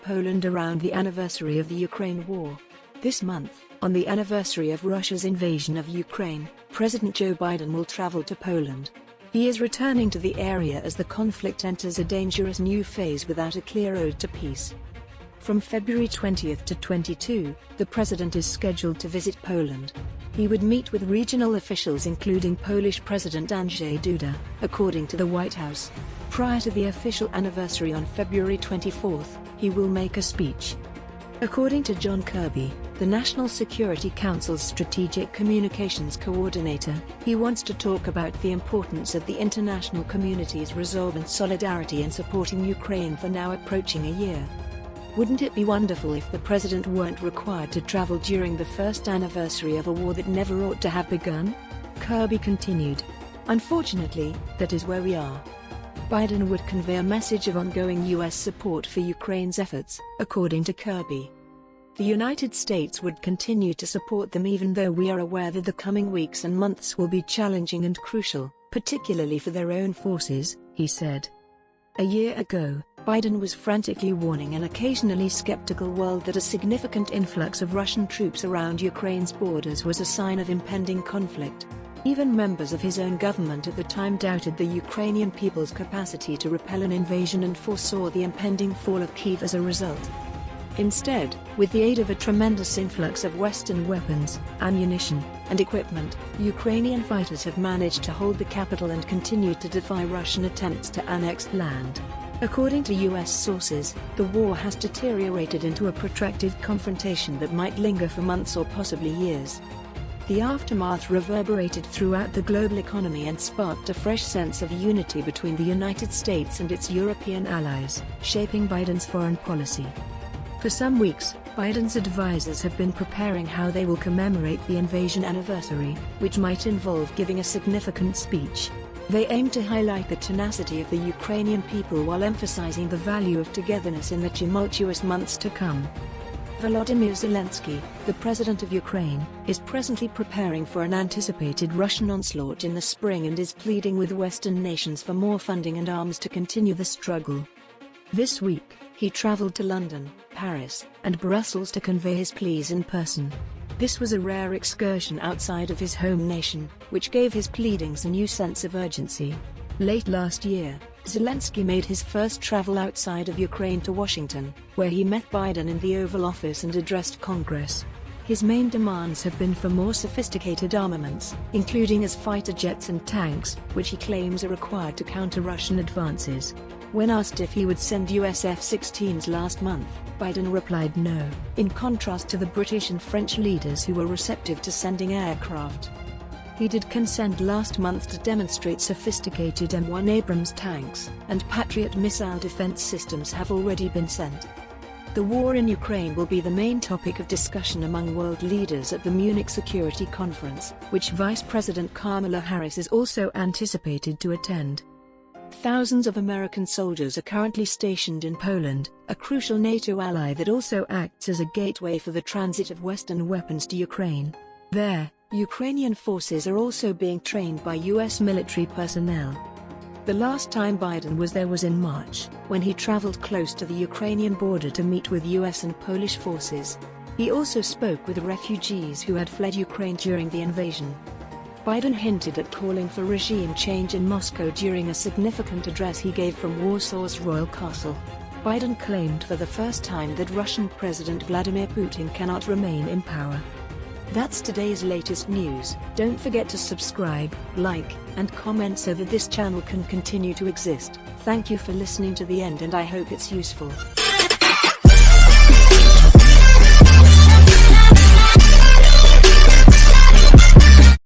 Poland around the anniversary of the Ukraine war. This month, on the anniversary of Russia's invasion of Ukraine, President Joe Biden will travel to Poland. He is returning to the area as the conflict enters a dangerous new phase without a clear road to peace. From February 20 to 22, the president is scheduled to visit Poland. He would meet with regional officials including Polish President Andrzej Duda, according to the White House. Prior to the official anniversary on February 24, he will make a speech. According to John Kirby, the National Security Council's Strategic Communications Coordinator, he wants to talk about the importance of the international community's resolve and solidarity in supporting Ukraine for now approaching a year. Wouldn't it be wonderful if the president weren't required to travel during the first anniversary of a war that never ought to have begun? Kirby continued. Unfortunately, that is where we are. Biden would convey a message of ongoing U.S. support for Ukraine's efforts, according to Kirby. The United States would continue to support them even though we are aware that the coming weeks and months will be challenging and crucial, particularly for their own forces, he said. A year ago, Biden was frantically warning an occasionally skeptical world that a significant influx of Russian troops around Ukraine's borders was a sign of impending conflict. Even members of his own government at the time doubted the Ukrainian people's capacity to repel an invasion and foresaw the impending fall of Kyiv as a result. Instead, with the aid of a tremendous influx of Western weapons, ammunition, and equipment, Ukrainian fighters have managed to hold the capital and continue to defy Russian attempts to annex land. According to U.S. sources, the war has deteriorated into a protracted confrontation that might linger for months or possibly years. The aftermath reverberated throughout the global economy and sparked a fresh sense of unity between the United States and its European allies, shaping Biden's foreign policy. For some weeks, Biden's advisors have been preparing how they will commemorate the invasion anniversary, which might involve giving a significant speech. They aim to highlight the tenacity of the Ukrainian people while emphasizing the value of togetherness in the tumultuous months to come. Volodymyr Zelensky, the president of Ukraine, is presently preparing for an anticipated Russian onslaught in the spring and is pleading with Western nations for more funding and arms to continue the struggle. This week, he traveled to London, Paris, and Brussels to convey his pleas in person. This was a rare excursion outside of his home nation, which gave his pleadings a new sense of urgency. Late last year, Zelensky made his first travel outside of Ukraine to Washington, where he met Biden in the Oval Office and addressed Congress. His main demands have been for more sophisticated armaments, including as fighter jets and tanks, which he claims are required to counter Russian advances. When asked if he would send US F-16s last month, Biden replied no, in contrast to the British and French leaders who were receptive to sending aircraft. He did consent last month to demonstrate sophisticated M1 Abrams tanks, and Patriot missile defense systems have already been sent. The war in Ukraine will be the main topic of discussion among world leaders at the Munich Security Conference, which Vice President Kamala Harris is also anticipated to attend. Thousands of American soldiers are currently stationed in Poland, a crucial NATO ally that also acts as a gateway for the transit of Western weapons to Ukraine. There, Ukrainian forces are also being trained by U.S. military personnel. The last time Biden was there was in March, when he traveled close to the Ukrainian border to meet with U.S. and Polish forces. He also spoke with refugees who had fled Ukraine during the invasion. Biden hinted at calling for regime change in Moscow during a significant address he gave from Warsaw's Royal Castle. Biden claimed for the first time that Russian President Vladimir Putin cannot remain in power. That's today's latest news. Don't forget to subscribe, like, and comment so that this channel can continue to exist. Thank you for listening to the end and I hope it's useful.